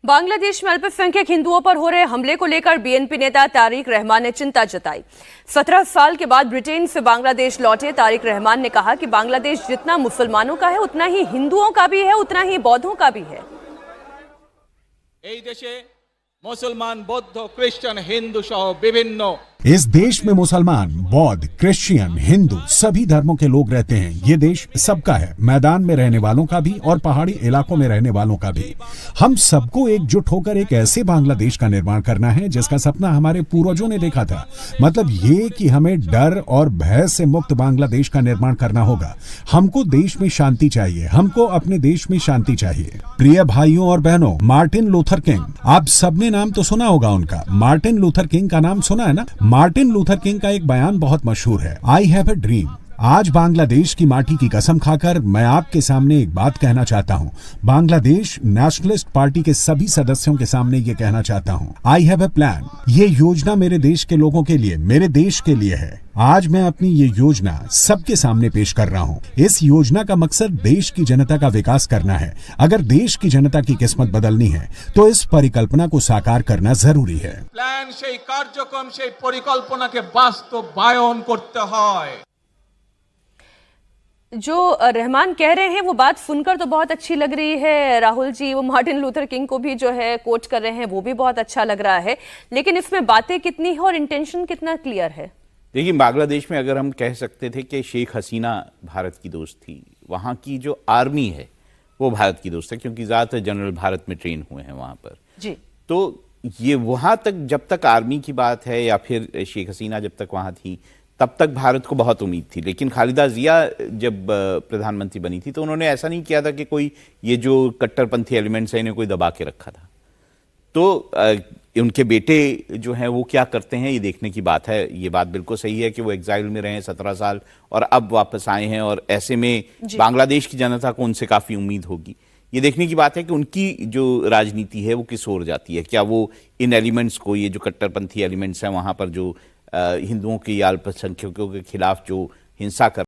बांग्लादेश में अल्पसंख्यक हिंदुओं पर हो रहे हमले को लेकर बीएनपी नेता तारिक रहमान ने चिंता जताई। 17 साल के बाद ब्रिटेन से बांग्लादेश लौटे तारिक रहमान ने कहा कि बांग्लादेश जितना मुसलमानों का है उतना ही हिंदुओं का भी है, उतना ही बौद्धों का भी है। मुसलमान, बौद्ध, क्रिश्चियन, हिंदू सह विभिन्न इस देश में मुसलमान, बौद्ध, क्रिश्चियन, हिंदू सभी धर्मों के लोग रहते हैं। ये देश सबका है, मैदान में रहने वालों का भी और पहाड़ी इलाकों में रहने वालों का भी। हम सबको एकजुट होकर एक ऐसे बांग्लादेश का निर्माण करना है जिसका सपना हमारे पूर्वजों ने देखा था। मतलब ये कि हमें डर और भय से मुक्त बांग्लादेश का निर्माण करना होगा। हमको देश में शांति चाहिए, हमको अपने देश में शांति चाहिए। प्रिय भाइयों और बहनों, मार्टिन लूथर किंग, आप सबने नाम तो सुना होगा उनका। मार्टिन लूथर किंग का नाम सुना है ना। मार्टिन लूथर किंग का एक बयान बहुत मशहूर है, आई हैव अ ड्रीम। आज बांग्लादेश की माटी की कसम खाकर मैं आपके सामने एक बात कहना चाहता हूं। बांग्लादेश नेशनलिस्ट पार्टी के सभी सदस्यों के सामने ये कहना चाहता हूं, आई हैव अ प्लान। ये योजना मेरे देश के लोगों के लिए, मेरे देश के लिए है। आज मैं अपनी ये योजना सबके सामने पेश कर रहा हूं। इस योजना का मकसद देश की जनता का विकास करना है। अगर देश की जनता की किस्मत बदलनी है तो इस परिकल्पना को साकार करना जरूरी है। प्लान से कार्यक्रम से परिकल्पना के वास्तवायन करते हैं। जो रहमान कह रहे हैं वो बात सुनकर तो बहुत अच्छी लग रही है राहुल जी। वो मार्टिन लूथर किंग को भी जो है कोट कर रहे हैं, वो भी बहुत अच्छा लग रहा है। लेकिन इसमें बातें कितनी है और इंटेंशन कितना क्लियर है? देखिए, बांग्लादेश में अगर हम कह सकते थे कि शेख हसीना भारत की दोस्त थी, वहाँ की जो आर्मी है वो भारत की दोस्त है, क्योंकि ज़्यादातर जनरल भारत में ट्रेन हुए हैं वहाँ पर जी। तो ये वहाँ तक जब तक आर्मी की बात है या फिर शेख हसीना जब तक वहाँ थी तब तक भारत को बहुत उम्मीद थी। लेकिन खालिदा जिया जब प्रधानमंत्री बनी थी तो उन्होंने ऐसा नहीं किया था कि कोई ये जो कट्टरपंथी एलिमेंट्स हैं इन्हें कोई दबा के रखा था। तो उनके बेटे जो हैं वो क्या करते हैं ये देखने की बात है। ये बात बिल्कुल सही है कि वो एग्जाइल में रहे 17 साल और अब वापस आए हैं, और ऐसे में बांग्लादेश की जनता को उनसे काफ़ी उम्मीद होगी। ये देखने की बात है कि उनकी जो राजनीति है वो किस ओर जाती है। क्या वो इन एलिमेंट्स को, ये जो कट्टरपंथी एलिमेंट्स हैं वहाँ पर जो हिंदुओं की या अल्पसंख्यकों के खिलाफ जो हिंसा कर